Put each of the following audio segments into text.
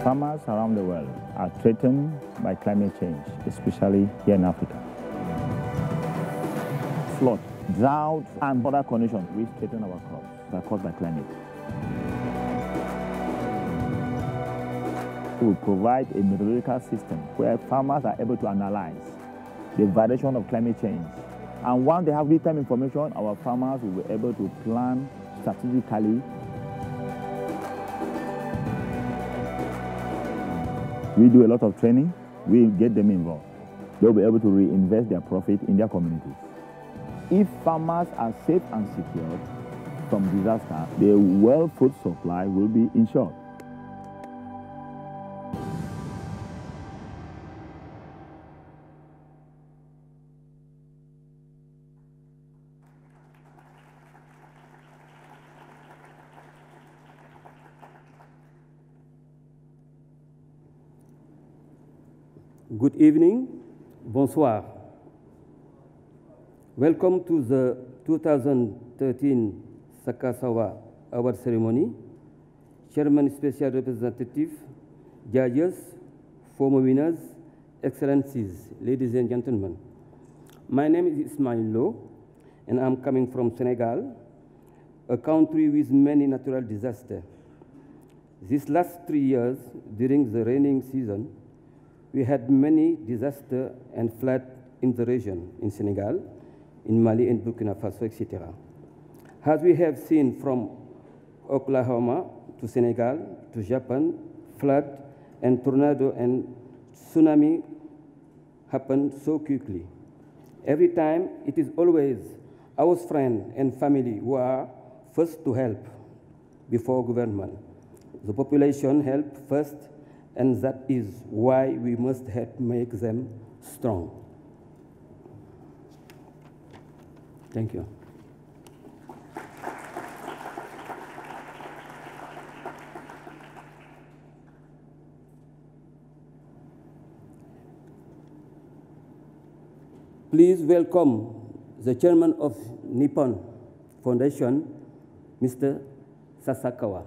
Farmers around the world are threatened by climate change, especially here in Africa. Flood, drought, and other conditions which threaten our crops are caused by climate. We provide a methodological system where farmers are able to analyze the variation of climate change. And once they have real-time information, our farmers will be able to plan strategically. We do a lot of training. We get them involved. They'll be able to reinvest their profit in their communities. If farmers are safe and secured from disaster, their world food supply will be ensured. Good evening, bonsoir. Welcome to the 2013 Sasakawa Award ceremony. Chairman, Special Representative, judges, former winners, excellencies, ladies and gentlemen. My name is Ismailo, and I'm coming from Senegal, a country with many natural disasters. These last 3 years, during the rainy season, we had many disasters and floods in the region, in Senegal, in Mali and Burkina Faso, etc. As we have seen from Oklahoma to Senegal to Japan, flood and tornado and tsunami happen so quickly. Every time, it is always our friends and family who are first to help before government. The population help first, and that is why we must help make them strong. Thank you. Please welcome the chairman of Nippon Foundation, Mr. Sasakawa.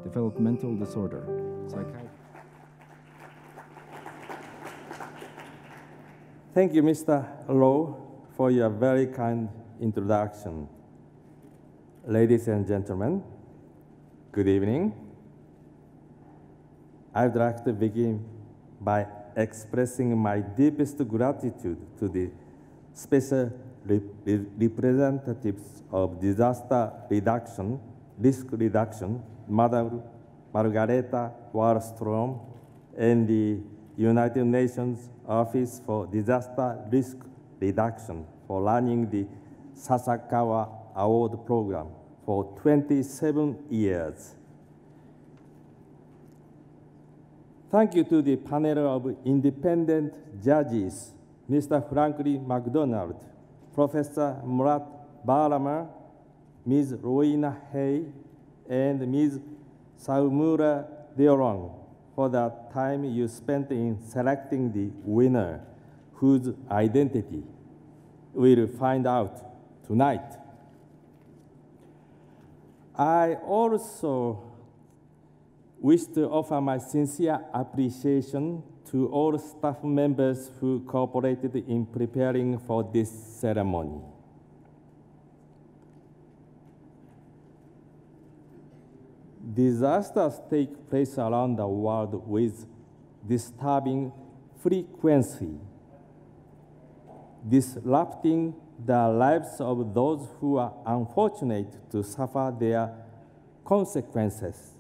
Developmental disorder, psychiatry. Thank you, Mr. Lowe, for your very kind introduction. Ladies and gentlemen, good evening. I'd like to begin by expressing my deepest gratitude to the special representatives of disaster reduction, risk reduction, Madam Margareta Wallström, and the United Nations Office for Disaster Risk Reduction for running the Sasakawa Award program for 27 years. Thank you to the panel of independent judges, Mr. Franklin MacDonald, Professor Murat Bağlama, Ms. Roina Hay, and Ms. Saumura Deorong, for the time you spent in selecting the winner, whose identity we'll find out tonight. I also wish to offer my sincere appreciation to all staff members who cooperated in preparing for this ceremony. Disasters take place around the world with disturbing frequency, disrupting the lives of those who are unfortunate to suffer their consequences.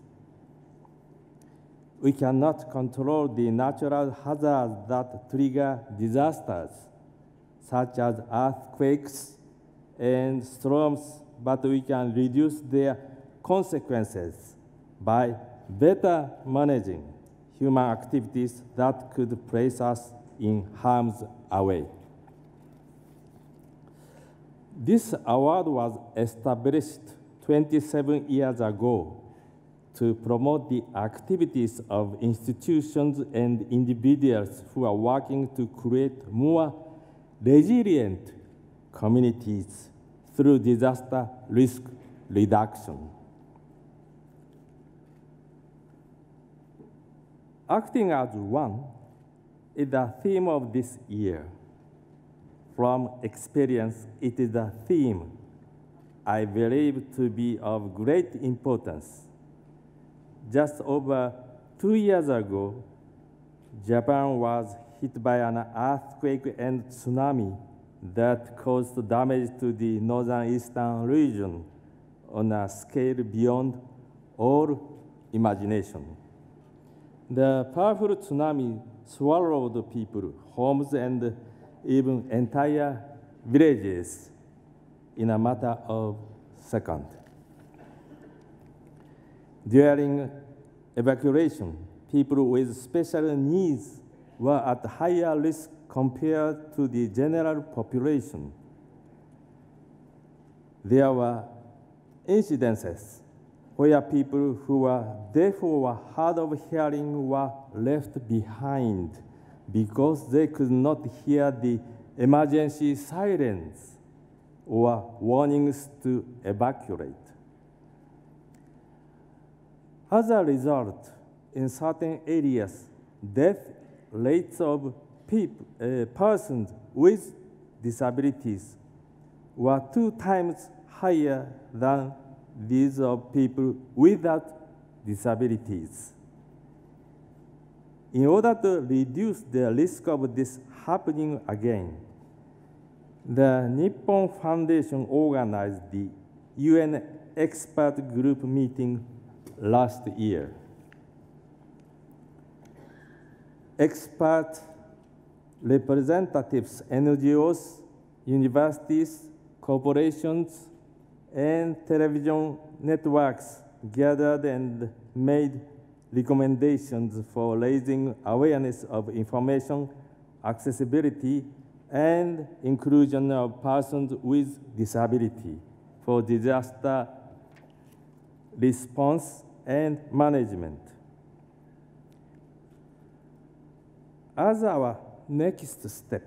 We cannot control the natural hazards that trigger disasters, such as earthquakes and storms, but we can reduce their consequences by better managing human activities that could place us in harm's way. This award was established 27 years ago to promote the activities of institutions and individuals who are working to create more resilient communities through disaster risk reduction. Acting as one is the theme of this year. From experience, it is a theme I believe to be of great importance. Just over 2 years ago, Japan was hit by an earthquake and tsunami that caused damage to the northeastern region on a scale beyond all imagination. The powerful tsunami swallowed people, homes, and even entire villages in a matter of seconds. During evacuation, people with special needs were at higher risk compared to the general population. There were incidences where people who were deaf or hard of hearing were left behind because they could not hear the emergency sirens or warnings to evacuate. As a result, in certain areas, death rates of persons with disabilities were 2 times higher than these of people without disabilities. In order to reduce the risk of this happening again, the Nippon Foundation organized the UN expert group meeting last year. Expert representatives, NGOs, universities, corporations, and television networks gathered and made recommendations for raising awareness of information accessibility and inclusion of persons with disability for disaster response and management. As our next step,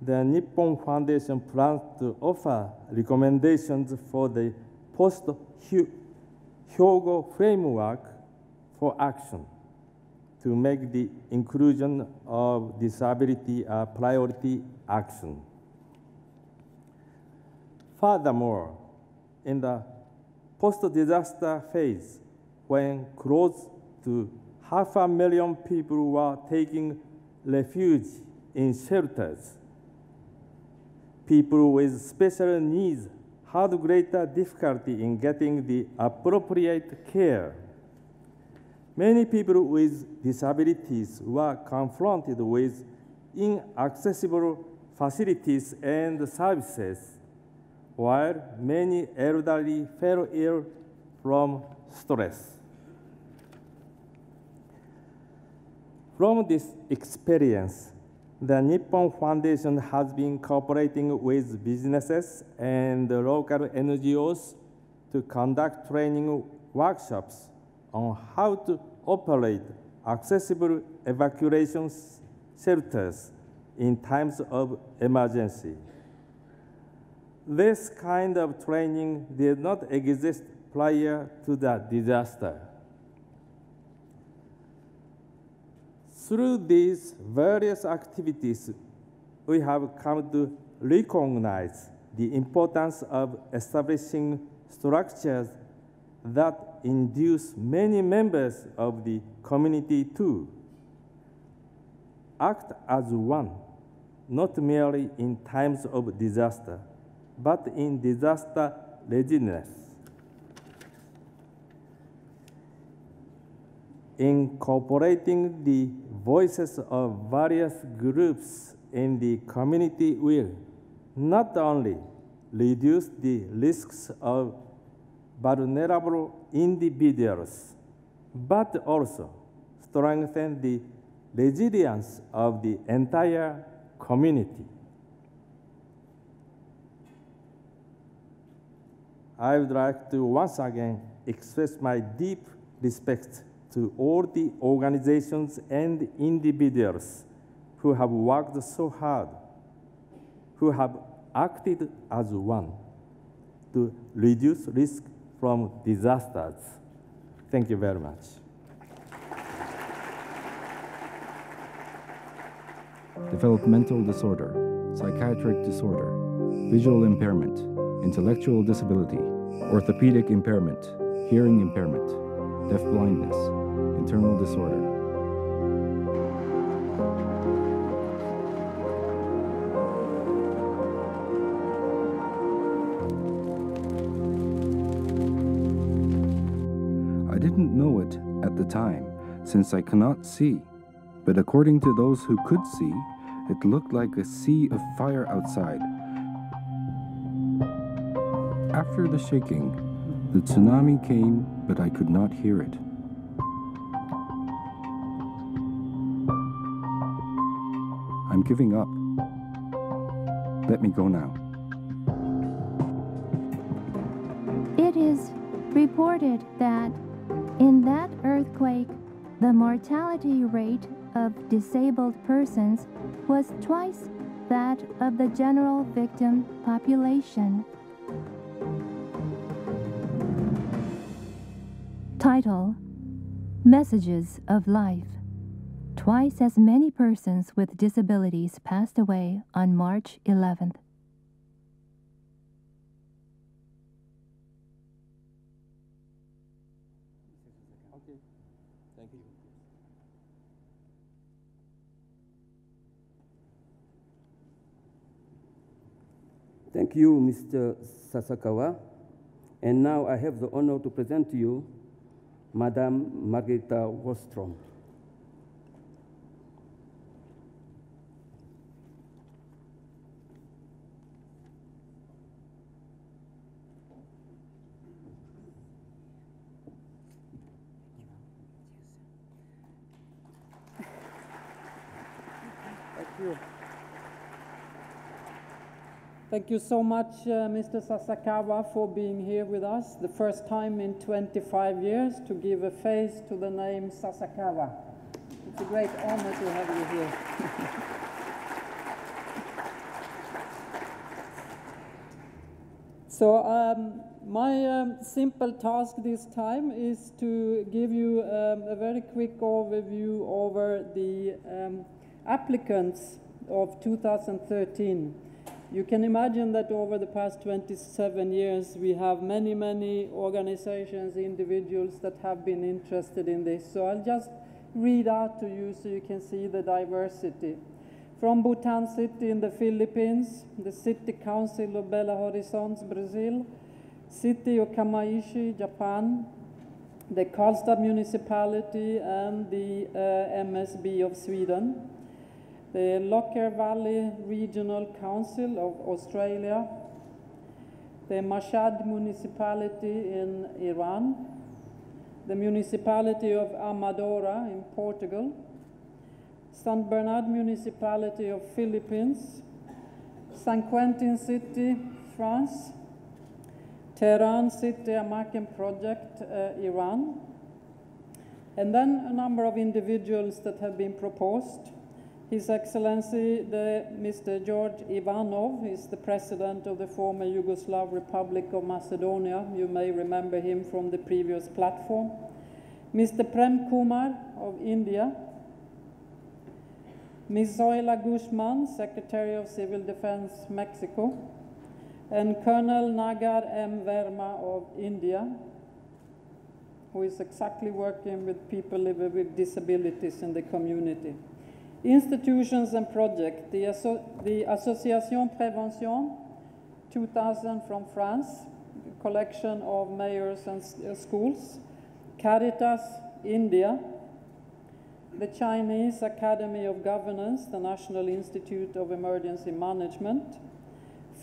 the Nippon Foundation plans to offer recommendations for the post-Hyogo framework for action to make the inclusion of disability a priority action. Furthermore, in the post-disaster phase, when close to 500,000 people were taking refuge in shelters, people with special needs had greater difficulty in getting the appropriate care. Many people with disabilities were confronted with inaccessible facilities and services, while many elderly fell ill from stress. From this experience, the Nippon Foundation has been cooperating with businesses and local NGOs to conduct training workshops on how to operate accessible evacuation shelters in times of emergency. This kind of training did not exist prior to the disaster. Through these various activities, we have come to recognize the importance of establishing structures that induce many members of the community to act as one, not merely in times of disaster, but in disaster readiness. Incorporating the voices of various groups in the community will not only reduce the risks of vulnerable individuals, but also strengthen the resilience of the entire community. I would like to once again express my deep respect to all the organizations and individuals who have worked so hard, who have acted as one to reduce risk from disasters. Thank you very much. Developmental disorder, psychiatric disorder, visual impairment, intellectual disability, orthopedic impairment, hearing impairment, deafblindness, internal disorder. I didn't know it at the time, since I cannot see, but according to those who could see, it looked like a sea of fire outside. After the shaking, the tsunami came, but I could not hear it. I'm giving up. Let me go now. It is reported that in that earthquake, the mortality rate of disabled persons was twice that of the general victim population. Title: Messages of Life. Twice as many persons with disabilities passed away on March 11th. Okay. Thank you. Thank you, Mr. Sasakawa. And now I have the honor to present to you Madame Margareta Wallström. Thank you. Thank you so much, Mr. Sasakawa, for being here with us, the first time in 25 years to give a face to the name Sasakawa. It's a great honor to have you here. So my simple task this time is to give you a very quick overview over the applicants of 2013. You can imagine that over the past 27 years, we have many, many organizations, individuals that have been interested in this. So I'll just read out to you so you can see the diversity. From Bhutan City in the Philippines, the City Council of Belo Horizonte, Brazil, City of Kamaishi, Japan, the Karlstad Municipality, and the MSB of Sweden, the Lockyer Valley Regional Council of Australia, the Mashhad Municipality in Iran, the Municipality of Amadora in Portugal, St. Bernard Municipality of Philippines, St. Quentin City, France, Tehran City Amakim Project, Iran, and then a number of individuals that have been proposed. His Excellency, Mr. Gjorge Ivanov, is the president of the former Yugoslav Republic of Macedonia. You may remember him from the previous platform. Mr. Prem Kumar of India. Ms. Zoila Guzmán, Secretary of Civil Defense, Mexico. And Colonel Nagar M. Verma of India, who is exactly working with people living with disabilities in the community. Institutions and projects, the Association Prévention 2000 from France, a collection of mayors and schools, Caritas India, the Chinese Academy of Governance, the National Institute of Emergency Management,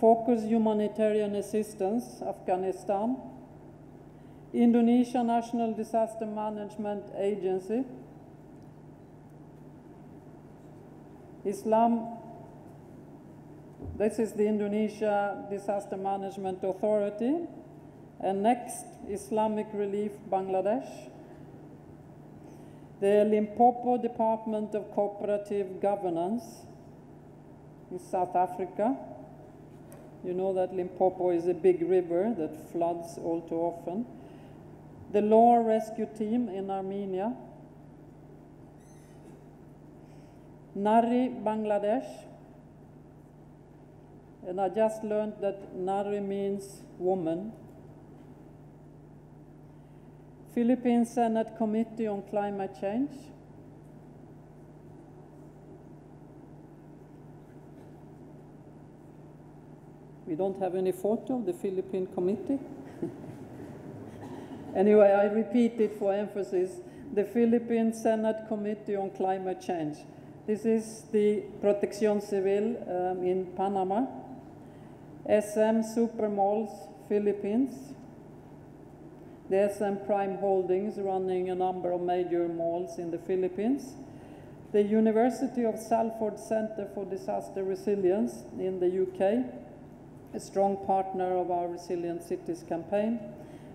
Focus Humanitarian Assistance, Afghanistan, Indonesia National Disaster Management Agency, this is the Indonesia Disaster Management Authority, And next, Islamic Relief Bangladesh. The Limpopo Department of Cooperative Governance in South Africa. You know that Limpopo is a big river that floods all too often. The Law Rescue Team in Armenia. NARRI Bangladesh. And I just learned that NARRI means woman. Philippine Senate Committee on Climate Change. We don't have any photo of the Philippine committee. Anyway, I repeat it for emphasis. The Philippine Senate Committee on Climate Change. This is the Protección Civil in Panama. SM Supermalls, Philippines. The SM Prime Holdings running a number of major malls in the Philippines. The University of Salford Center for Disaster Resilience in the UK, a strong partner of our Resilient Cities campaign.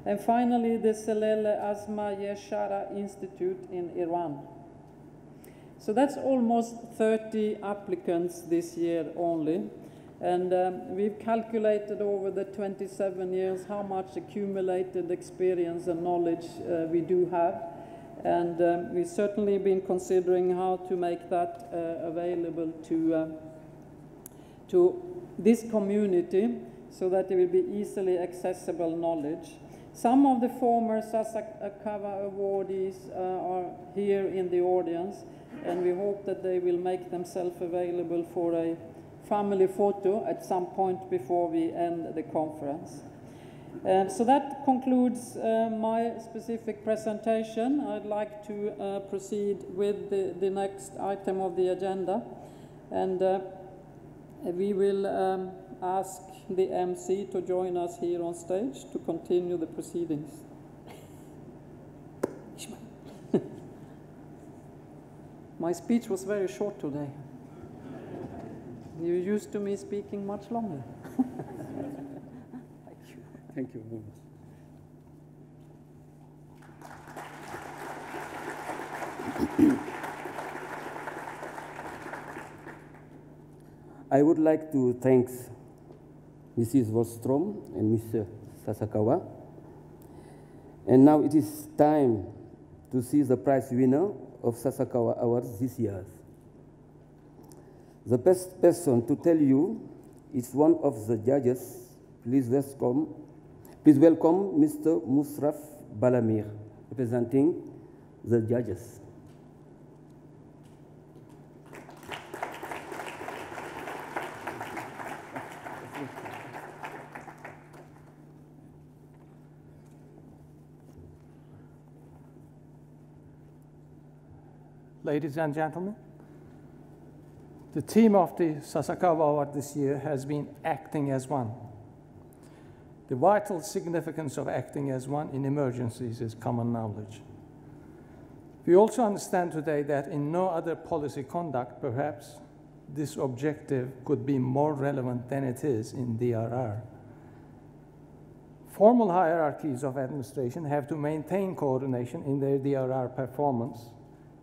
And finally, the Selele Azma Yeshara Institute in Iran. So that's almost 30 applicants this year only. And we've calculated over the 27 years how much accumulated experience and knowledge we do have. And we've certainly been considering how to make that available to this community so that it will be easily accessible knowledge. Some of the former Sasakawa awardees are here in the audience, and we hope that they will make themselves available for a family photo at some point before we end the conference. So that concludes my specific presentation. I'd like to proceed with the next item of the agenda, and we will ask the MC to join us here on stage to continue the proceedings. My speech was very short today. You're used to me speaking much longer. Thank you. Thank you very much. I would like to thank Mrs. Wallström and Mr. Sasakawa. And now it is time to see the prize winner of Sasakawa Awards this year. The best person to tell you is one of the judges. Please welcome Mr. Musraf Balamir, representing the judges. Ladies and gentlemen, the theme of the Sasakawa Award this year has been acting as one. The vital significance of acting as one in emergencies is common knowledge. We also understand today that in no other policy conduct, perhaps, this objective could be more relevant than it is in DRR. Formal hierarchies of administration have to maintain coordination in their DRR performance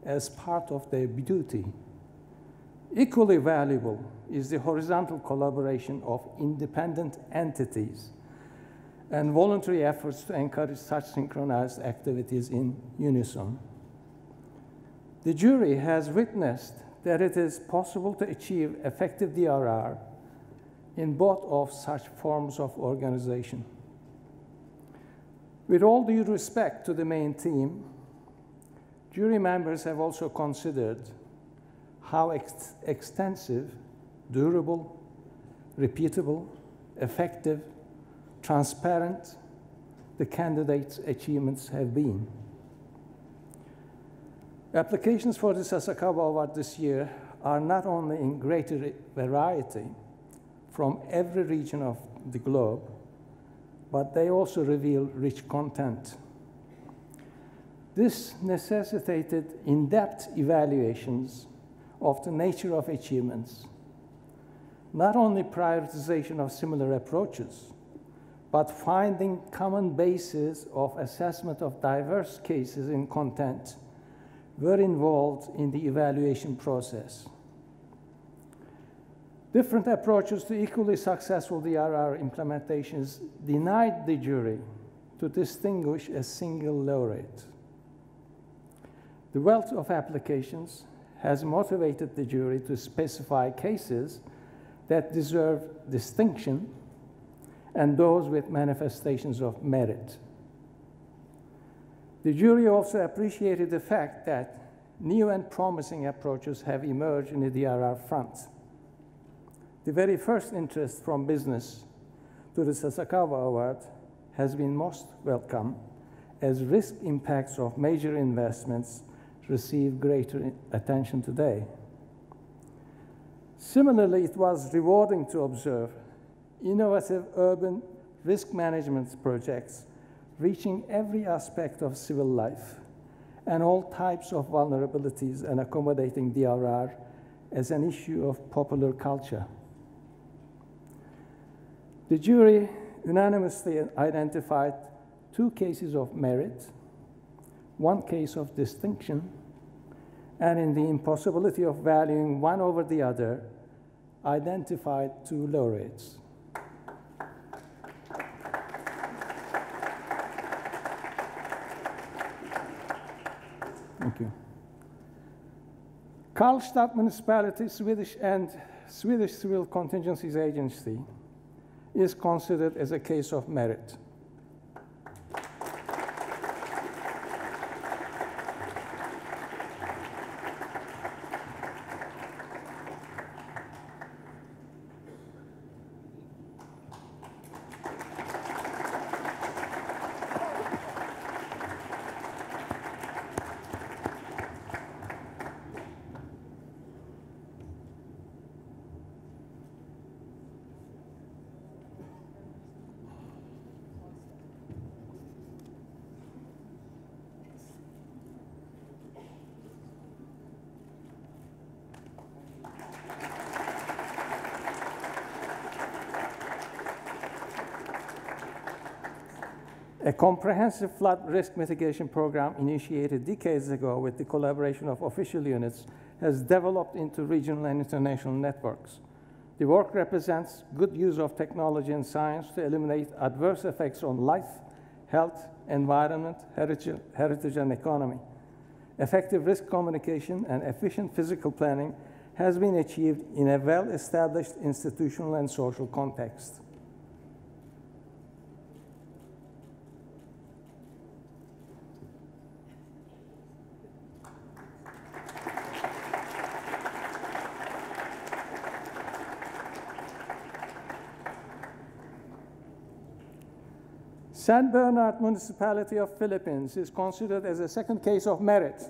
as part of their duty. Equally valuable is the horizontal collaboration of independent entities and voluntary efforts to encourage such synchronized activities in unison. The jury has witnessed that it is possible to achieve effective DRR in both of such forms of organization. With all due respect to the main theme, jury members have also considered how extensive, durable, repeatable, effective, transparent the candidates' achievements have been. Applications for the Sasakawa Award this year are not only in greater variety from every region of the globe, but they also reveal rich content. This necessitated in-depth evaluations of the nature of achievements, not only prioritization of similar approaches, but finding common bases of assessment of diverse cases in content were involved in the evaluation process. Different approaches to equally successful DRR implementations denied the jury to distinguish a single laureate. The wealth of applications has motivated the jury to specify cases that deserve distinction and those with manifestations of merit. The jury also appreciated the fact that new and promising approaches have emerged in the DRR front. The very first interest from business to the Sasakawa Award has been most welcome, as risk impacts of major investments receive greater attention today. Similarly, it was rewarding to observe innovative urban risk management projects reaching every aspect of civil life and all types of vulnerabilities and accommodating DRR as an issue of popular culture. The jury unanimously identified 2 cases of merit, 1 case of distinction, and in the impossibility of valuing one over the other, identified 2 laureates. Thank you. Karlstad Municipality, Swedish Civil Contingencies Agency, is considered as a case of merit. A comprehensive flood risk mitigation program initiated decades ago with the collaboration of official units has developed into regional and international networks. The work represents good use of technology and science to eliminate adverse effects on life, health, environment, heritage, and economy. Effective risk communication and efficient physical planning has been achieved in a well-established institutional and social context. San Bernard Municipality of Philippines is considered as a second case of merit.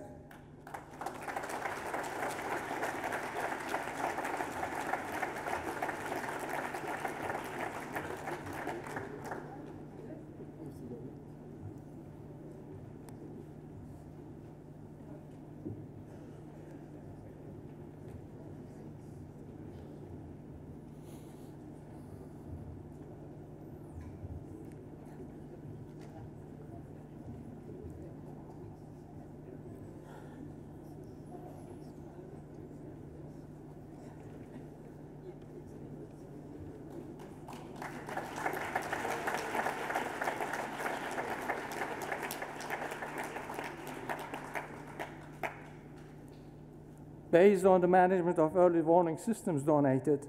Based on the management of early warning systems donated,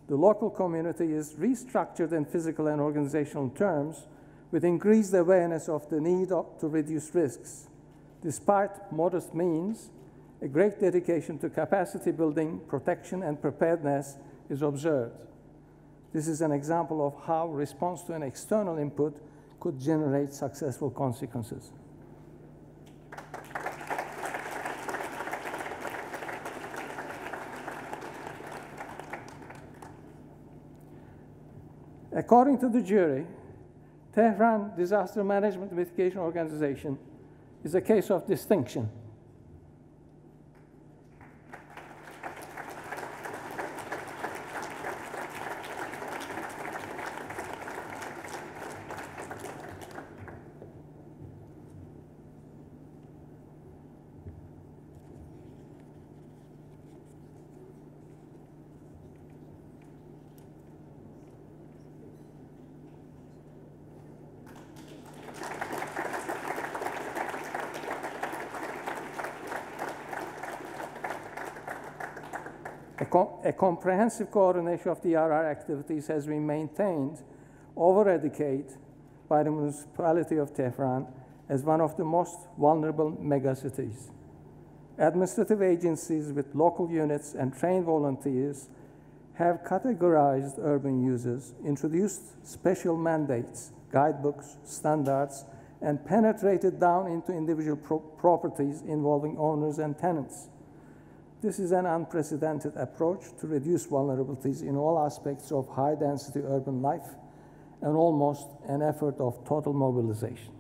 the local community is restructured in physical and organizational terms with increased awareness of the need to reduce risks. Despite modest means, a great dedication to capacity building, protection, and preparedness is observed. This is an example of how response to an external input could generate successful consequences. According to the jury, Tehran Disaster Management Mitigation Organization is a case of distinction. A comprehensive coordination of DRR activities has been maintained over a decade by the Municipality of Tehran as one of the most vulnerable megacities. Administrative agencies with local units and trained volunteers have categorized urban users, introduced special mandates, guidebooks, standards, and penetrated down into individual properties involving owners and tenants. This is an unprecedented approach to reduce vulnerabilities in all aspects of high-density urban life and almost an effort of total mobilization.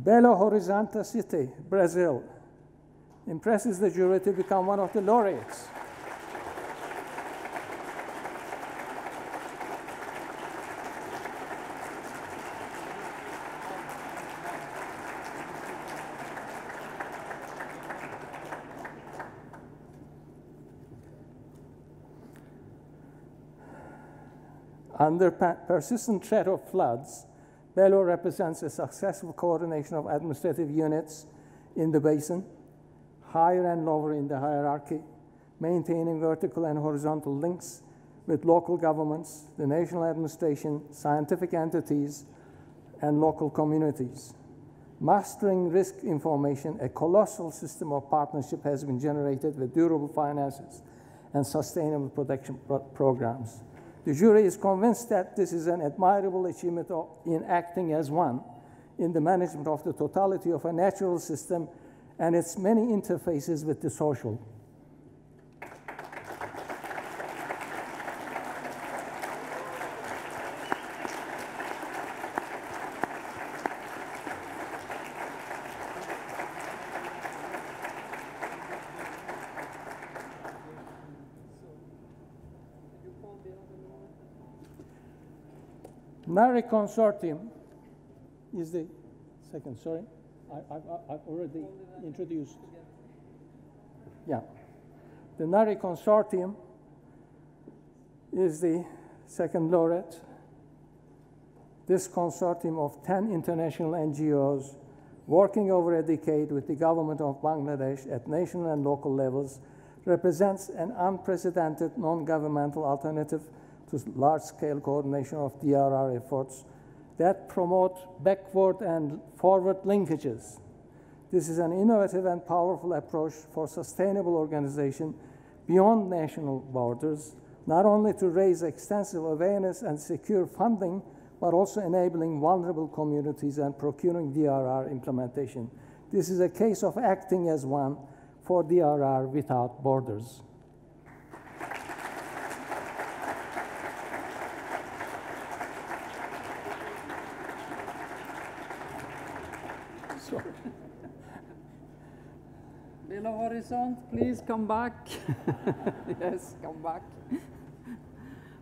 Belo Horizonte city, Brazil, impresses the jury to become one of the laureates. Under persistent threat of floods, Belo represents a successful coordination of administrative units in the basin, higher and lower in the hierarchy, maintaining vertical and horizontal links with local governments, the national administration, scientific entities, and local communities. Mastering risk information, a colossal system of partnership has been generated with durable finances and sustainable protection programs. The jury is convinced that this is an admirable achievement in acting as one in the management of the totality of a natural system and its many interfaces with the social. NARRI consortium is the second, sorry, I've already introduced. Yeah. The NARRI consortium is the second laureate. This consortium of 10 international NGOs working over a decade with the government of Bangladesh at national and local levels represents an unprecedented non-governmental alternative to large-scale coordination of DRR efforts that promote backward and forward linkages. This is an innovative and powerful approach for sustainable organization beyond national borders, not only to raise extensive awareness and secure funding, but also enabling vulnerable communities and procuring DRR implementation. This is a case of acting as one for DRR without borders. Belo Horizonte, please come back. Yes, come back.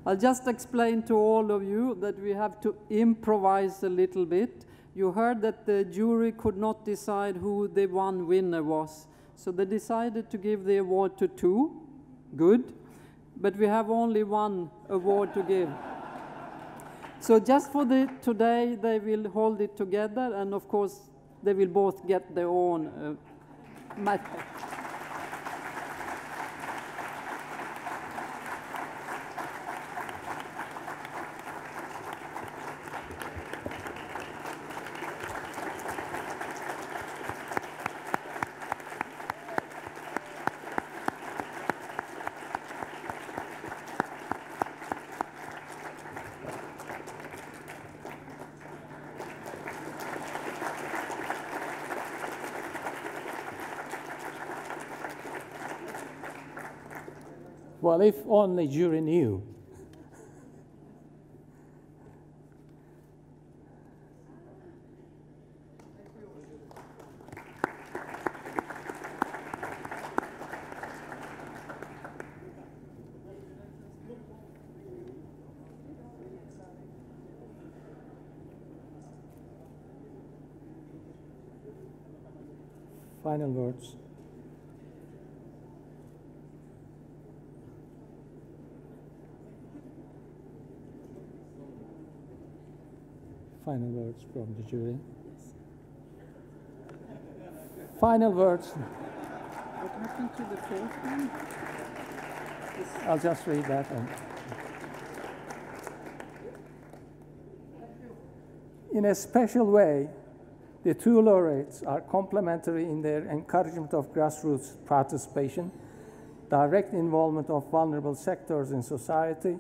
I'll just explain to all of you that we have to improvise a little bit. You heard that the jury could not decide who the one winner was. So they decided to give the award to two. Good. But we have only one award to give. So just for today, they will hold it together. And of course, they will both get their own method. Well, if only jury knew. Final words. final words from the jury. Final words. What happened to the fourth one? I'll just read that one. In a special way, the two laureates are complementary in their encouragement of grassroots participation, direct involvement of vulnerable sectors in society,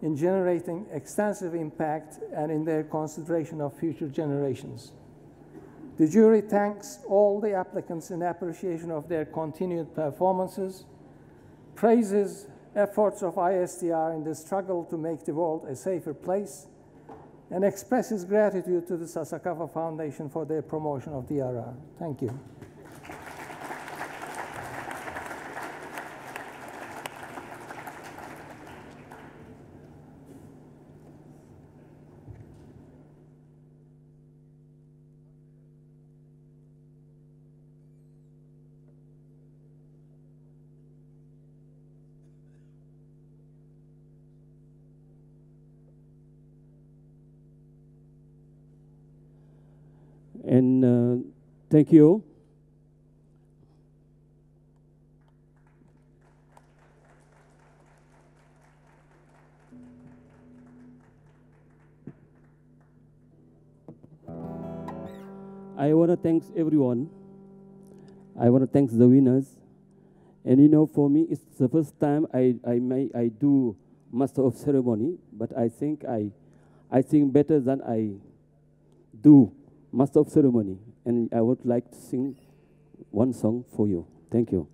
in generating extensive impact, and in their consideration of future generations. The jury thanks all the applicants in appreciation of their continued performances, praises efforts of ISDR in the struggle to make the world a safer place, and expresses gratitude to the Sasakawa Foundation for their promotion of DRR. Thank you. And thank you. I want to thank everyone. I want to thank the winners. And you know, for me, it's the first time I do Master of Ceremony, but I think I sing better than I do Master of Ceremony, and I would like to sing one song for you. Thank you.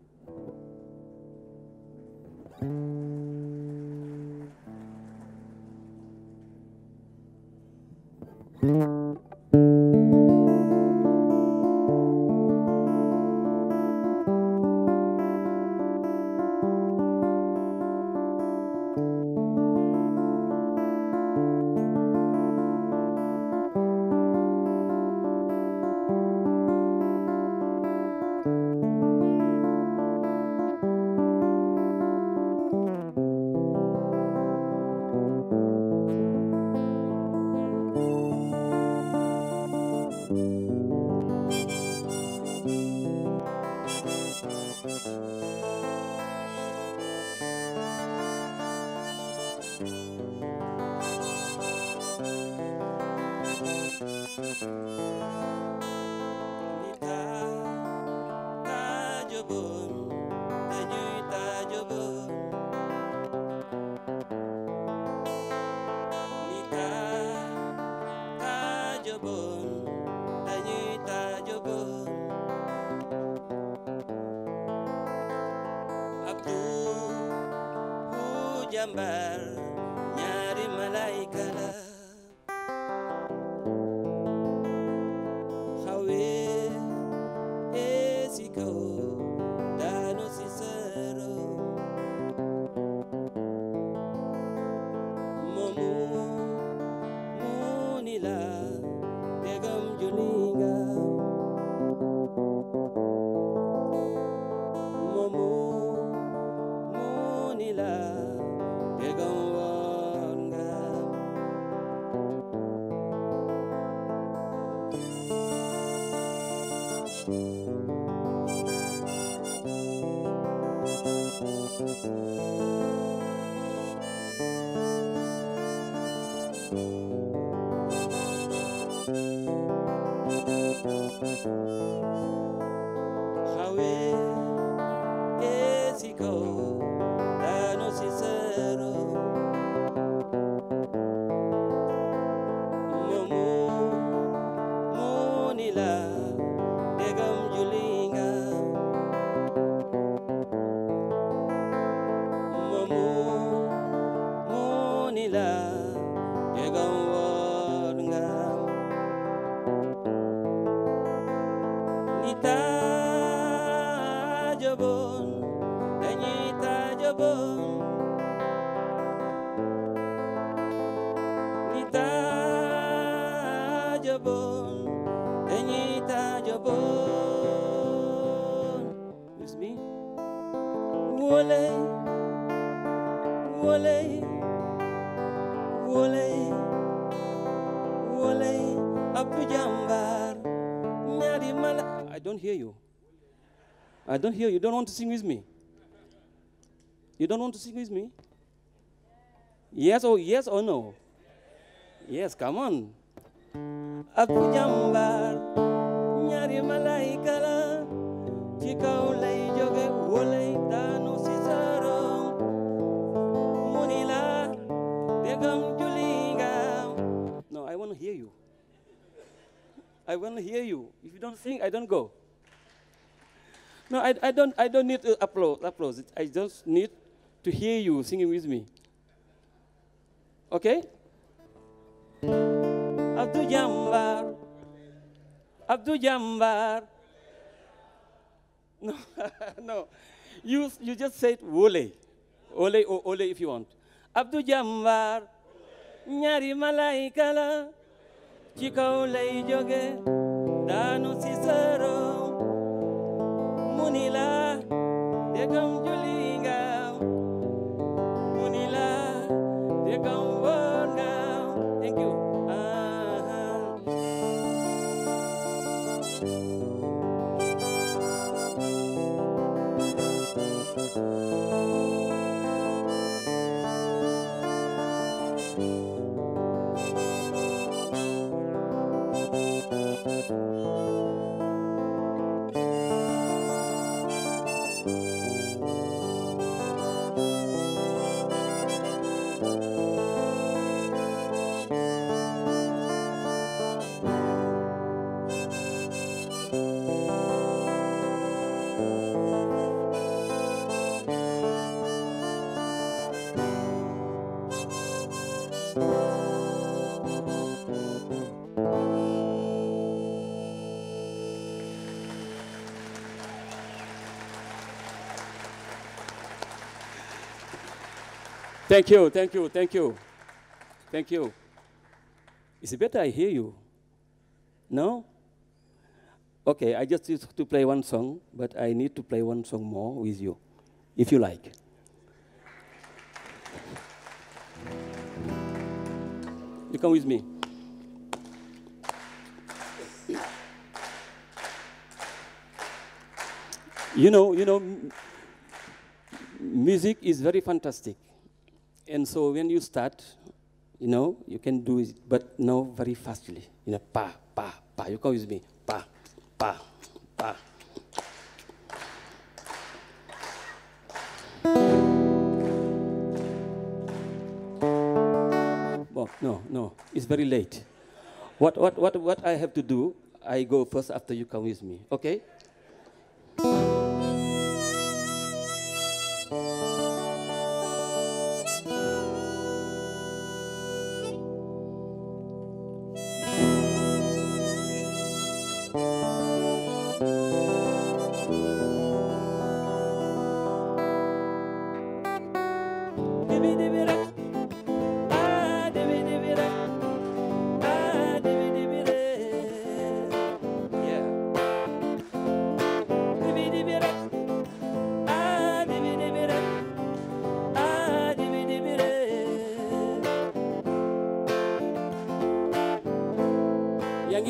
Jambar nyari malaikala hawe esiko dano sisero momu munila degam julinga momu munila Wole, wole, wole. don't hear you. I don't hear you. You don't want to sing with me? You don't want to sing with me? Yes or no? Yes, come on. Aku jambar nyari malaika la jika ulai joge ulai tanu sisarong munila degam julinga. No, I want to hear you. I want to hear you. If you don't sing, I don't go. No, I don't need applause. I just need to hear you singing with me. Okay? Abdul Jambar. No, no. You just said ole. Ole if you want. Abdul Jambar. Nyari malaika la. Chika ole joge. Danu sisaro. Munila. Degam julinga. Munila. Degam warga. Thank you. Thank you. Is it better I hear you? No? Okay, I just used to play one song, but I need to play one song more with you, if you like. You come with me. You know, music is very fantastic. And so when you start, you can do it, but now very fastly. Pa, pa, pa. You come with me. Pa, pa, pa. Oh, no. It's very late. What I have to do, I go first after you come with me. Okay?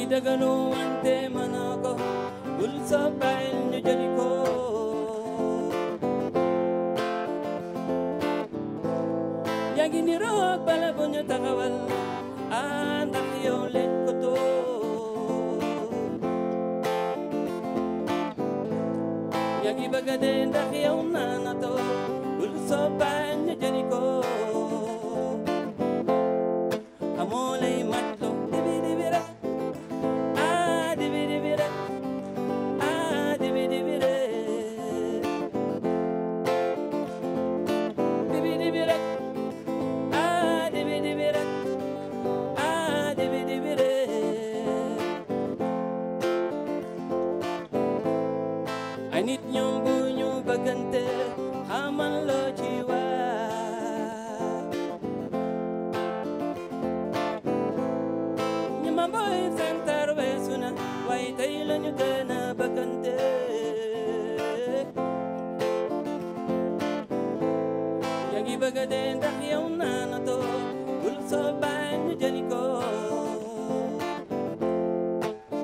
Dagano ante manako ulsa pail nyo jaliko yagi nirog balabo nyo takawal andak yung lekkoto yagi bagade ndak yung nanato ulsa pail nyo jaliko amolay matlo dibidibira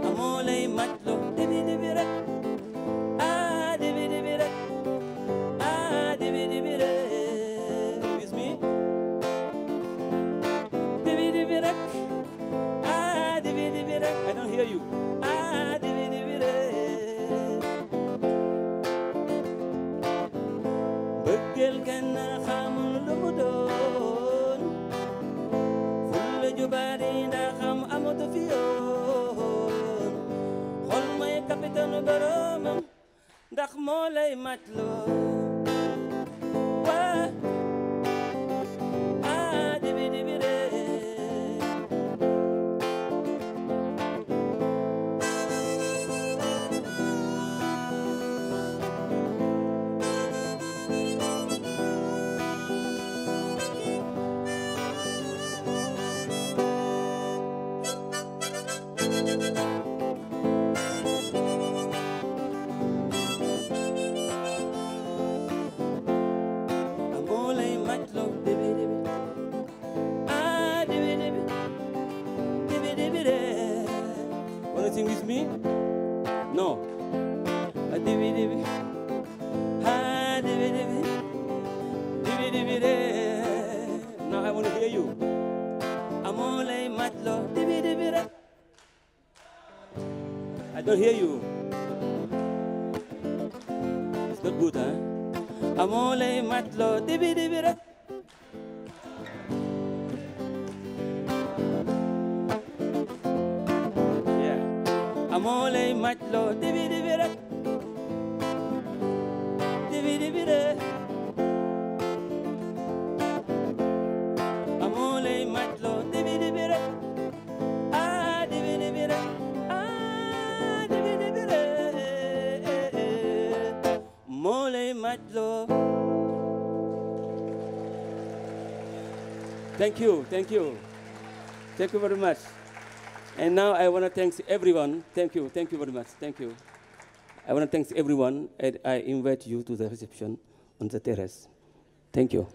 amolay matlo dibidibira kapitanu boromam ndax moo lay matloo waa dibi dibi re Sing with me? No. Divi divi. Ha divi divi. Divi divi de. Now I want to hear you. Amole matlo divi divi de. I don't hear you. It's not good, huh? Amole matlo divi divi de. Amole matlo divi divi re divi divi re amole matlo divi divi re divi divi re divi divi re mole matlo. Thank you very much. And now I want to thank everyone. Thank you very much. Thank you. I want to thank everyone, and I invite you to the reception on the terrace. Thank you.